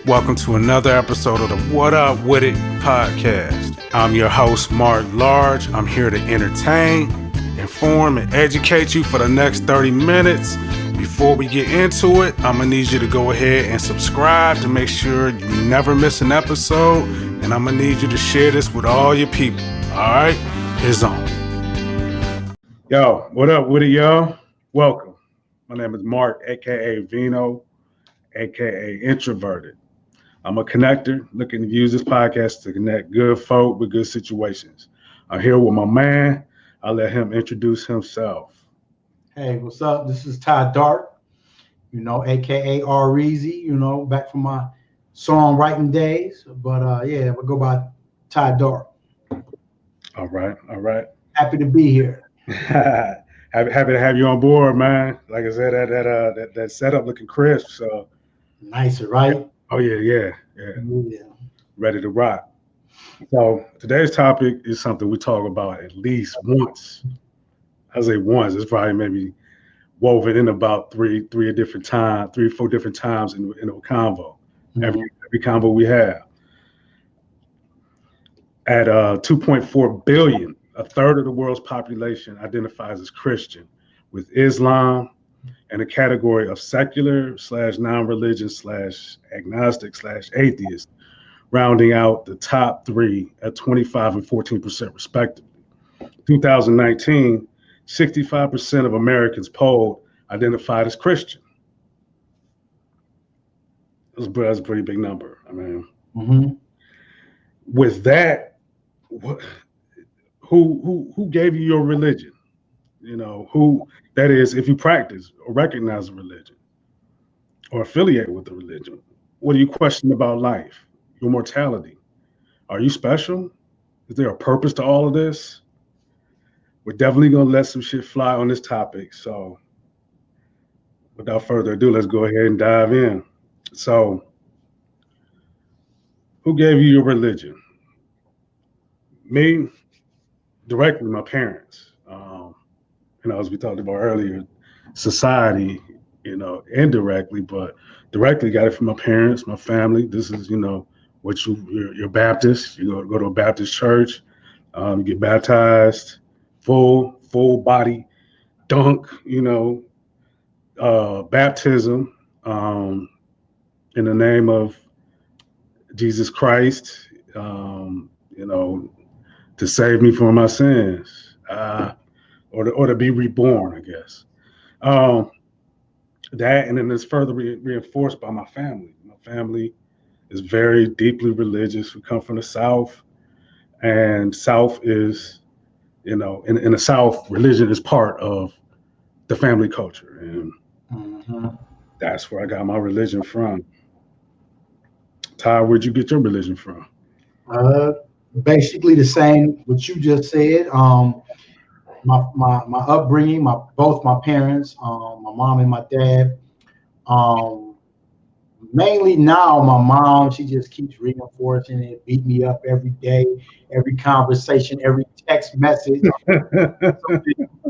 Welcome to another episode of the Up Wit It podcast. I'm your host, Mark Large. I'm here to entertain, inform, and educate you for the next 30 minutes. Before we get into it, I'm going to need you to go ahead and subscribe to make sure you never miss an episode. And I'm going to need you to share this with all your people. All right? It's on. Yo, what up with it, y'all? Welcome. My name is Mark, a.k.a. Vino, a.k.a. Introverted. I'm a connector looking to use this podcast to connect good folk with good situations. I'm here with my man. I'll let him introduce himself. Hey, what's up? This is Ty Dark, a.k.a. R-Easy, back from my songwriting days. But we'll go by Ty Dark. All right. Happy to be here. Happy to have you on board, man. Like I said, that setup looking crisp. So nicer, right? Oh yeah. Ready to rock. So today's topic is something we talk about at least once. I say once. It's probably maybe woven in about three or four different times in a convo. Mm-hmm. Every convo we have. At 2.4 billion, a third of the world's population identifies as Christian, with Islam and a category of secular / non-religious / agnostic / atheist, rounding out the top three at 25 and 14% respectively. 2019, 65% of Americans polled identified as Christian. That's a pretty big number. I mean, with that, who gave you your religion? Who that is, if you practice or recognize a religion or affiliate with the religion. What do you question about life, your mortality? Are you special? Is there a purpose to all of this? We're definitely going to let some shit fly on this topic. So without further ado, let's go ahead and dive in. So who gave you your religion? Me, directly, my parents. As we talked about earlier, society, indirectly, but directly got it from my parents, my family. This is, what you're Baptist. You go to a Baptist church, you get baptized, full body dunk, baptism, in the name of Jesus Christ, to save me from my sins, or to be reborn, I guess. That, and then it's further reinforced by my family. My family is very deeply religious. We come from the South, and South is, in the South, religion is part of the family culture, and that's where I got my religion from. Ty, where'd you get your religion from? Basically the same what you just said. My upbringing, both my parents, my mom and my dad. Mainly now, my mom, she just keeps reinforcing it, beat me up every day, every conversation, every text message,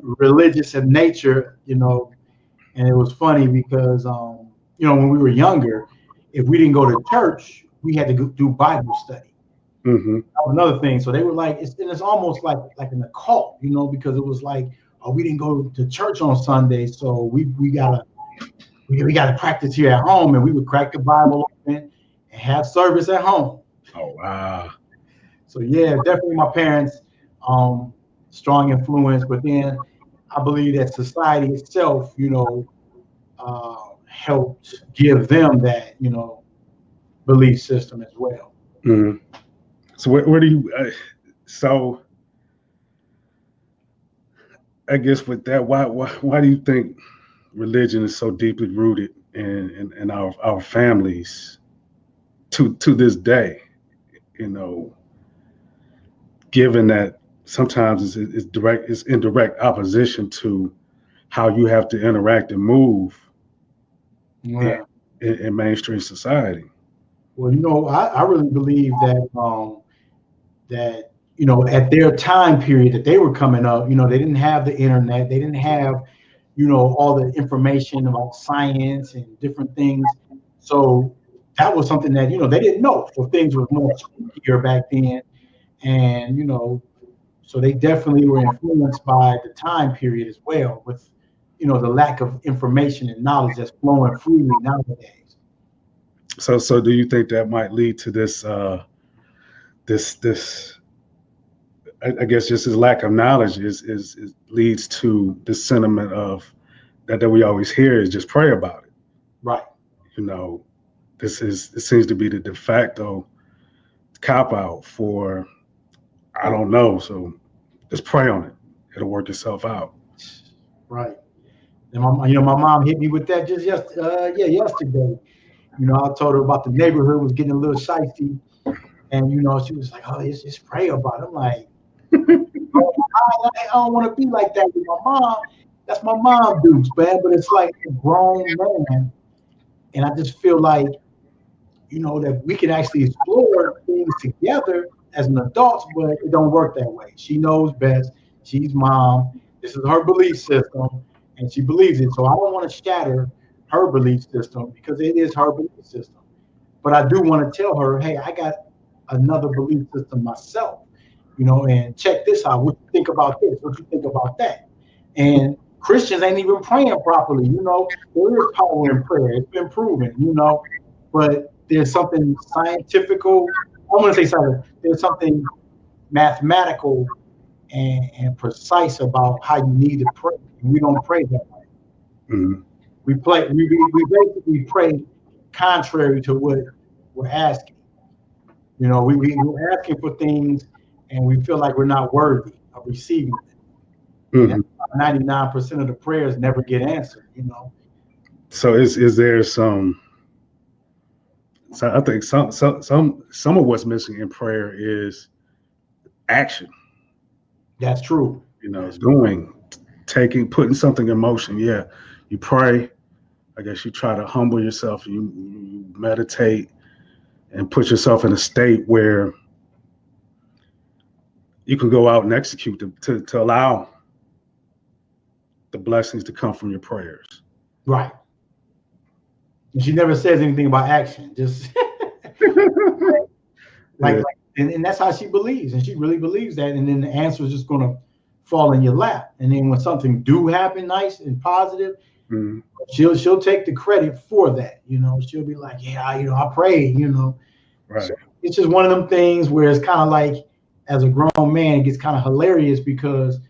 religious in nature, And it was funny because, when we were younger, if we didn't go to church, we had to do Bible study. Mm-hmm. That was another thing. So they were like, it's almost like an occult, because it was like, we didn't go to church on Sunday, so we gotta practice here at home, and we would crack the Bible open and have service at home. Oh wow! So yeah, definitely my parents, strong influence. But then I believe that society itself, helped give them that, belief system as well. Mm-hmm. So where do you? So I guess with that, why do you think religion is so deeply rooted in our families to this day? Given that sometimes it's indirect opposition to how you have to interact and move in mainstream society. Well, I really believe that at their time period that they were coming up, they didn't have the internet, they didn't have, all the information about science and different things. So that was something that, they didn't know. So things were more secure back then. And, so they definitely were influenced by the time period as well, with, the lack of information and knowledge that's flowing freely nowadays. So do you think that might lead to this this I guess just his lack of knowledge is leads to the sentiment of that we always hear is just pray about it. Right. It seems to be the de facto cop out for I don't know. So just pray on it. It'll work itself out. Right. And my mom hit me with that just yesterday. I told her about the neighborhood was getting a little shifty, and she was like, "Oh, just pray about it." I'm like, I don't want to be like that with my mom. That's my mom dudes, man. But it's like a grown man, and I just feel like, that we can actually explore things together as an adult, but it don't work that way. She knows best. She's mom. This is her belief system, and she believes it. So I don't want to shatter her belief system because it is her belief system. But I do want to tell her, hey, I got another belief system myself, and check this out. What you think about this? What you think about that? And Christians ain't even praying properly. There is power in prayer. It's been proven, but there's something scientifical. I want to say something. There's something mathematical and precise about how you need to pray. And we don't pray that way. Mm-hmm. We basically pray contrary to what we're asking. We're asking for things and we feel like we're not worthy of receiving them. Mm-hmm. 99% of the prayers never get answered, So is there some? So I think some of what's missing in prayer is action. That's true. Putting something in motion. Yeah, you pray. I guess you try to humble yourself. You meditate and put yourself in a state where you can go out and execute to allow the blessings to come from your prayers. Right. And she never says anything about action. Just and that's how she believes, and she really believes that. And then the answer is just going to fall in your lap. And then when something do happen, nice and positive, mm-hmm. she'll take the credit for that. She'll be like, yeah, I prayed. Right. So it's just one of them things where it's kind of like, as a grown man, it gets kind of hilarious because,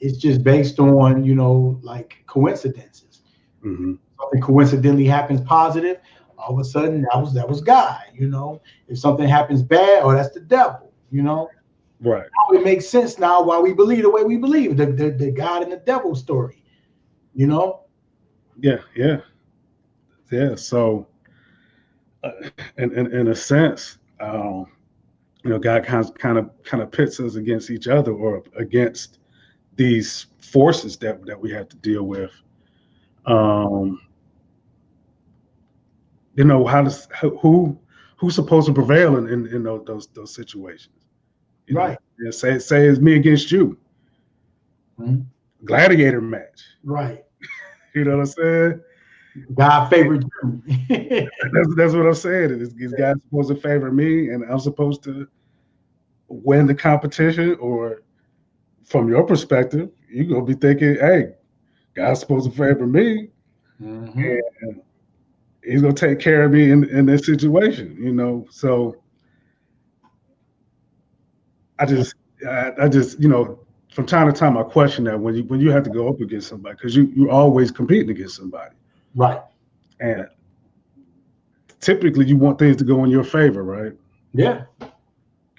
it's just based on, like coincidences. Mm-hmm. Something coincidentally happens positive, all of a sudden that was God. If something happens bad, that's the devil. Right. It makes sense now why we believe the way we believe, the God and the devil story. Yeah. So, in a sense, God kind of pits us against each other or against these forces that we have to deal with. Who's supposed to prevail in those situations? Right. Say it's me against you. Mm-hmm. Gladiator match. Right. You know what I'm saying? God favored you. that's what I'm saying. Is God supposed to favor me and I'm supposed to win the competition? Or from your perspective, you're going to be thinking, hey, God's supposed to favor me. Mm-hmm. And he's going to take care of me in this situation, So I just, from time to time, I question that when you have to go up against somebody, because you're always competing against somebody. Right. And typically you want things to go in your favor, right? Yeah.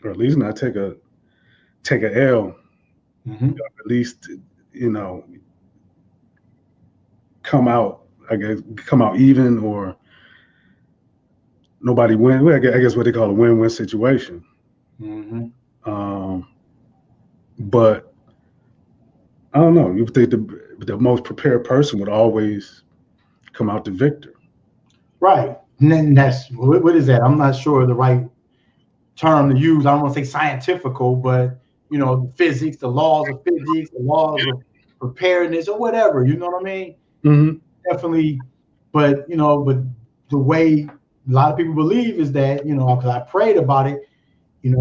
Or at least not take a L. Mm-hmm. At least, come out even, or nobody win. I guess what they call a win-win situation. Mm-hmm. But I don't know. You would think the most prepared person would always come out the victor. Right. And then that's what is that? I'm not sure the right term to use. I don't want to say scientifical, but physics, the laws of physics, the laws of preparedness, or whatever. You know what I mean? Mm-hmm. Definitely but but the way a lot of people believe is that because I prayed about it,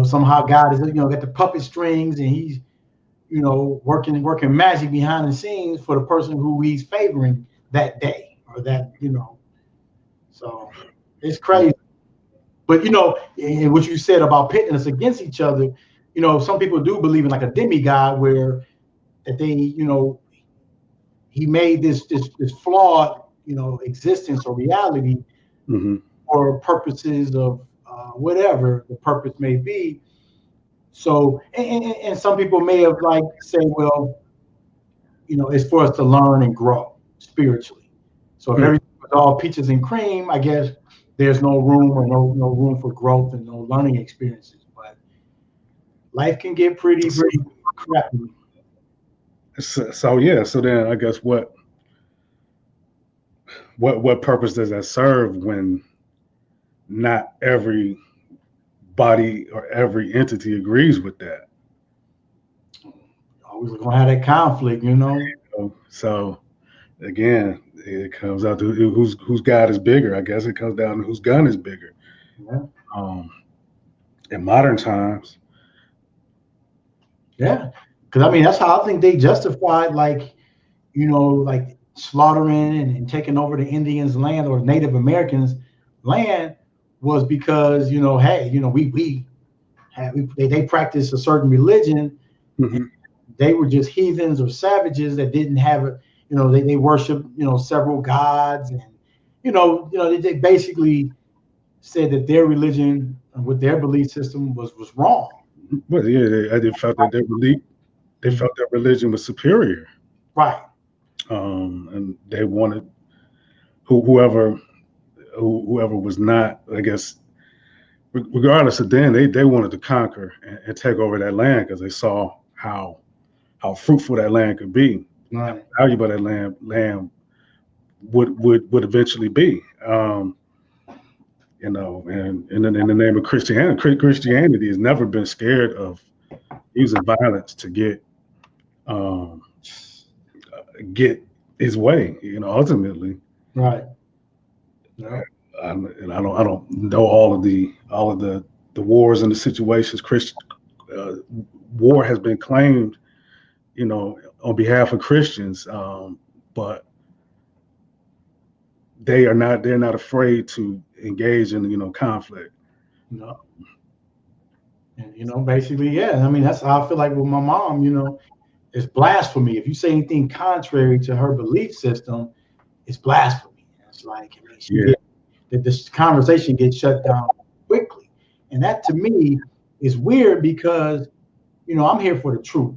somehow God is got the puppet strings and he's working magic behind the scenes for the person who he's favoring that day or that so it's crazy. But and what you said about pitting us against each other, some people do believe in like a demigod where that they he made this flawed existence or reality for purposes of whatever the purpose may be. So and some people may have like say, well, it's for us to learn and grow spiritually. So if everything was all peaches and cream, I guess there's no room or no room for growth and no learning experiences. But life can get pretty crappy. So yeah. So then I guess what purpose does that serve when not every body or every entity agrees with that? Always gonna have that conflict, So again, it comes out to whose God is bigger. I guess it comes down to whose gun is bigger. Yeah. In modern times. Yeah, because I mean that's how I think they justified like slaughtering and taking over the Indians' land or Native Americans' land was because they practiced a certain religion. Mm-hmm. They were just heathens or savages that didn't have they worship several gods and they basically said that their religion with their belief system was wrong. But yeah, they felt that their religion was superior, right? And they wanted whoever was not, I guess, regardless of then, they wanted to conquer and take over that land because they saw how fruitful that land could be, right. How valuable that land would eventually be. And in the name of Christianity has never been scared of using violence to get his way. Ultimately. Right. Yeah. And I don't know all of the wars and the situations. War has been claimed, on behalf of Christians, but they're not afraid to engage in conflict. No. And basically, yeah. I mean, that's how I feel like with my mom. It's blasphemy. If you say anything contrary to her belief system, it's blasphemy. It's like this conversation gets shut down quickly, and that to me is weird because I'm here for the truth.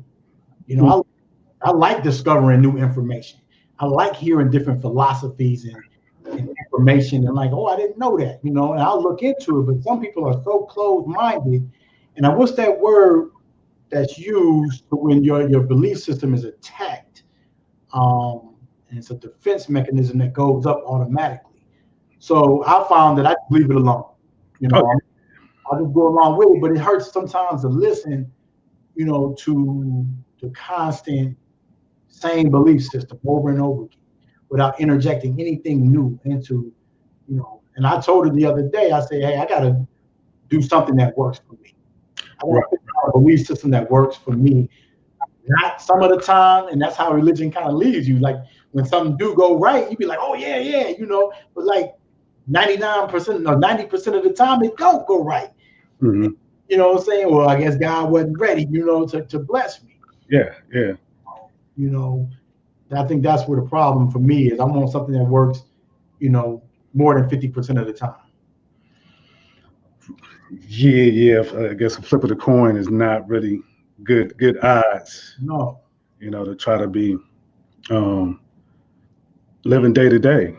I like discovering new information. I like hearing different philosophies and information and like, oh, I didn't know that, and I'll look into it. But some people are so closed-minded, and what's that word that's used when your belief system is attacked? And it's a defense mechanism that goes up automatically. So I found that I leave it alone. I just go along with it, but it hurts sometimes to listen, to the constant same belief system over and over again without interjecting anything new into, and I told her the other day, I said, hey, I got to do something that works for me. I got to pick out a belief system that works for me. Not some of the time, and that's how religion kind of leaves you. Like when something do go right, you be like, oh yeah, but like 99% or 90% of the time it don't go right. Mm-hmm. You know what I'm saying? Well, I guess God wasn't ready, to bless me. Yeah. I think that's where the problem for me is. I want something that works, more than 50% of the time. Yeah. I guess a flip of the coin is not really good odds. No. To try to be living day to day,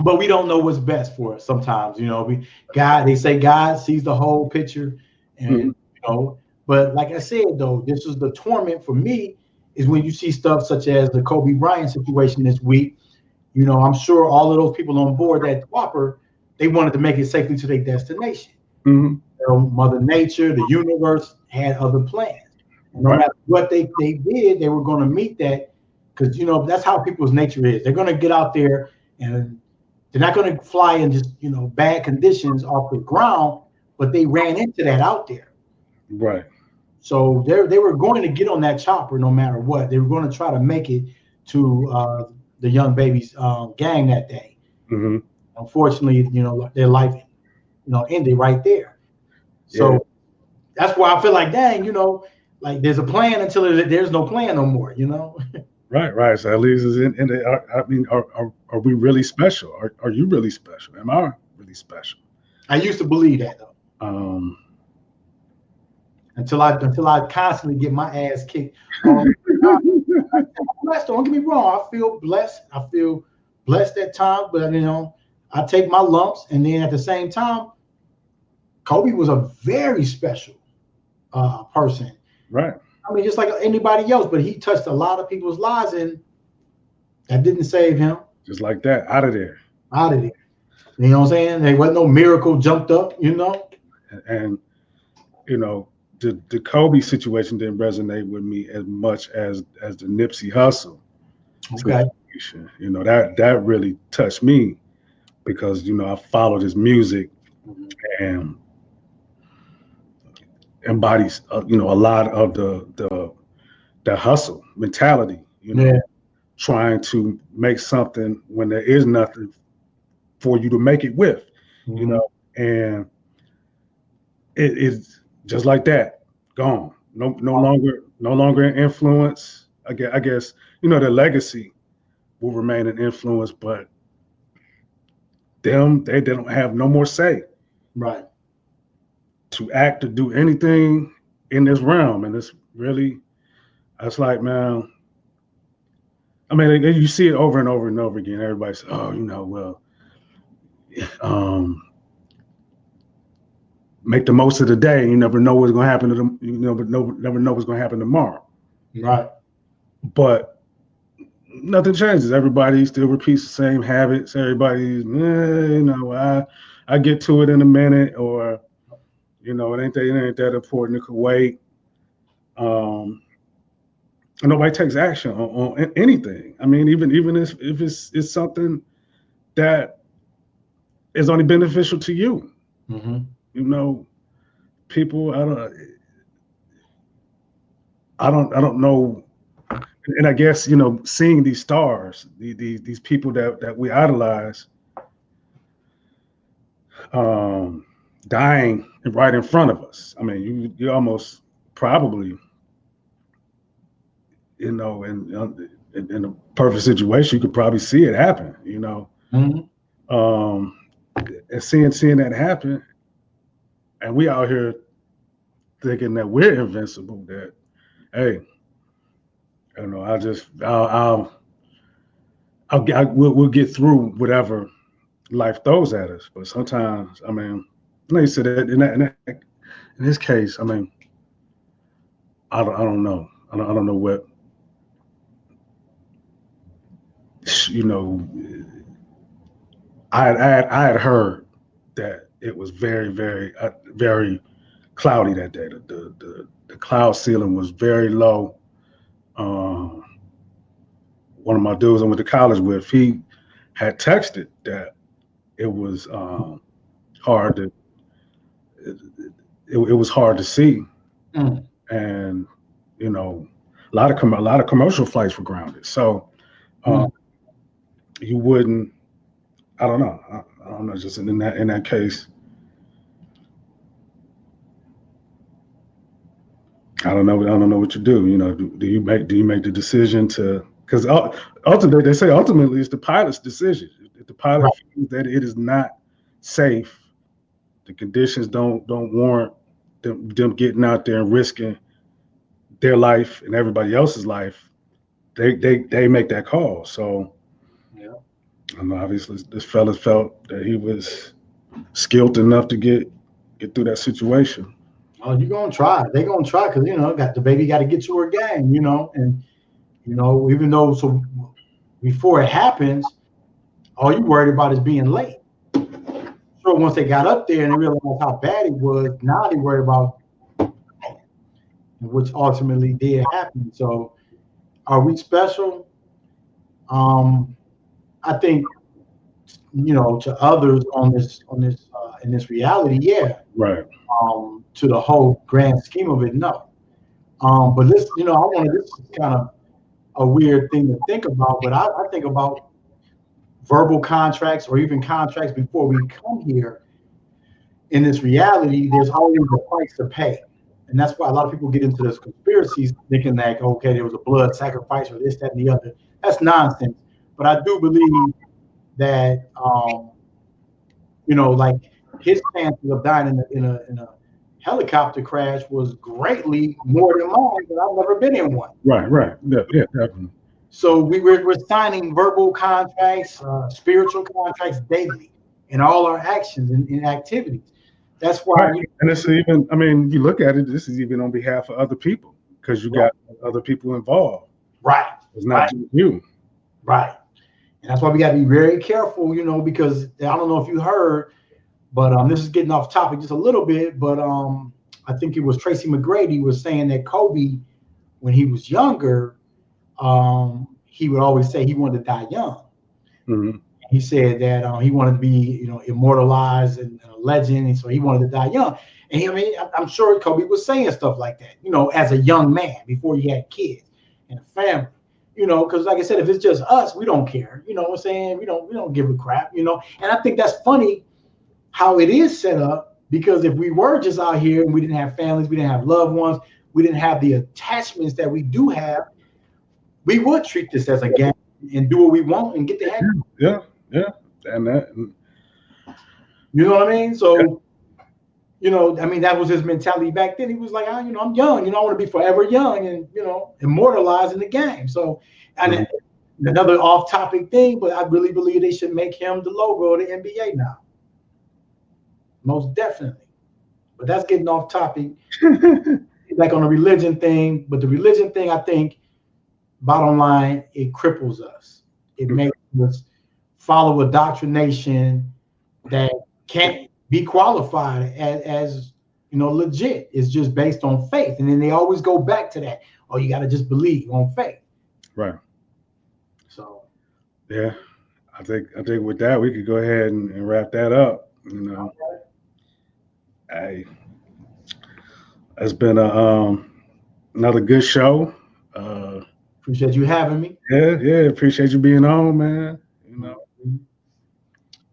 But we don't know what's best for us sometimes, they say God sees the whole picture and but like I said though, this is the torment for me is when you see stuff such as the Kobe Bryant situation this week. I'm sure all of those people on board that Whopper, they wanted to make it safely to their destination. Mm-hmm. Mother Nature, the universe had other plans. No matter what they did, they were going to meet that because you know that's how people's nature is. They're gonna get out there and they're not gonna fly in just bad conditions off the ground, but they ran into that out there. Right. So they were going to get on that chopper no matter what. They were going to try to make it to the young baby's gang that day. Mm-hmm. Unfortunately, their life, ended right there. So that's why I feel like, dang, like there's a plan until there's no plan no more, Right. So at least it's I mean, are we really special? Are you really special? Am I really special? I used to believe that though. Until I constantly get my ass kicked. I'm blessed, don't get me wrong. I feel blessed. I feel blessed at times, but I take my lumps, and then at the same time, Kobe was a very special person. Right. I mean, just like anybody else, but he touched a lot of people's lives, and that didn't save him. Just like that, out of there. Out of there. You know what I'm saying? There wasn't no miracle jumped up, And the Kobe situation didn't resonate with me as much as the Nipsey Hussle situation. That really touched me because I followed his music and embodies a lot of the hustle mentality. Trying to make something when there is nothing for you to make it with. And it is just like that, gone. No longer an influence. I guess their legacy will remain an influence, but they don't have no more say, right, to act or do anything in this realm. And it's like, man, I mean, you see it over and over and over again. Everybody says, "Oh, make the most of the day. You never know what's going to happen to them. You never know what's going to happen tomorrow." Right. But nothing changes. Everybody still repeats the same habits. Everybody's, I get to it in a minute, or it ain't that important. It could wait. And nobody takes action on anything. I mean, even if it's something that is only beneficial to you. Mm-hmm. People, I don't know. And I guess, seeing these stars, these people that we idolize, dying right in front of us. I mean, you almost probably, in a perfect situation, you could probably see it happen, Mm-hmm. And seeing that happen, and we out here thinking that we're invincible, that, hey, we'll get through whatever life throws at us. But sometimes, I mean, like you said, in this case, I mean, I don't know. I don't know what, I had heard that it was very, very, very cloudy that day. The cloud ceiling was very low. One of my dudes I went to college with, he had texted that it was hard to, it was hard to see, and a lot of commercial flights were grounded. So you wouldn't. I don't know. I don't know. Just in that case, I don't know. I don't know what you do. Do you make the decision to? Because ultimately, they say ultimately it's the pilot's decision. If the pilot feels that it is not safe, the conditions don't warrant them getting out there and risking their life and everybody else's life, they make that call. So, I don't know, obviously this fella felt that he was skilled enough to get through that situation. Oh, you're gonna try. They're gonna try because got the baby got to get to her game, and even though before it happens, all you worried about is being late. So once they got up there and they realized how bad it was, now they worried about, which ultimately did happen. So, are we special? I think, to others in this reality, yeah. Right. To the whole grand scheme of it, no. But this, this is kind of a weird thing to think about, but I think about verbal contracts or even contracts before we come here. In this reality, there's always a price to pay. And that's why a lot of people get into this conspiracies thinking that, okay, there was a blood sacrifice or this, that, and the other. That's nonsense. But I do believe that, like his chances of dying in a helicopter crash was greatly more than mine, but I've never been in one. Right. Yeah, definitely. So we're signing verbal contracts, spiritual contracts daily in all our actions and activities. That's why. Right. And it's even, you look at it, this is even on behalf of other people because you got other people involved. Right. It's not just you. Right. And that's why we got to be very careful, because I don't know if you heard, but this is getting off topic just a little bit, but I think it was Tracy McGrady was saying that Kobe, when he was younger, he would always say he wanted to die young. Mm-hmm. He said that he wanted to be, immortalized and a legend, and so he wanted to die young. And I'm sure Kobe was saying stuff like that, as a young man before he had kids and a family, because like I said, if it's just us, we don't care. You know what I'm saying? We don't give a crap, And I think that's funny how it is set up, because if we were just out here and we didn't have families, we didn't have loved ones, we didn't have the attachments that we do have, we would treat this as a game and do what we want and get the heck. Yeah. And that. You know what I mean? So, that was his mentality back then. He was like, I'm young, I want to be forever young and, immortalized in the game. So, and another off-topic thing, but I really believe they should make him the logo of the NBA now. Most definitely. But that's getting off topic. Like on a religion thing. But the religion thing, I think, bottom line, it cripples us. It makes us follow a doctrination that can't be qualified as legit. It's just based on faith. And then they always go back to that. Oh, you got to just believe on faith. Right. So. Yeah. I think with that, we could go ahead and wrap that up. Okay. Hey, it's been another good show. Appreciate you having me. Yeah. Appreciate you being on, man.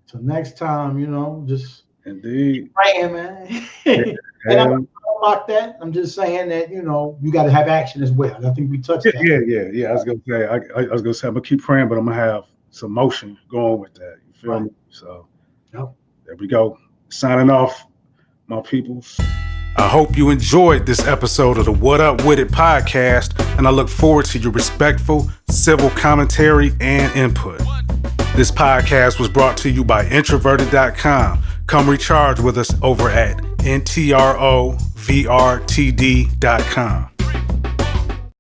Till next time, just indeed praying, man. And I'm not about that. I'm just saying that you got to have action as well. I think we touched that. Yeah. I was gonna say, I'm gonna keep praying, but I'm gonna have some motion going with that. You feel me? So, There we go. Signing off, my peoples. I hope you enjoyed this episode of the What Up Wit It podcast, and I look forward to your respectful, civil commentary and input. This podcast was brought to you by Introverted.com. Come recharge with us over at NTROVRTD.com.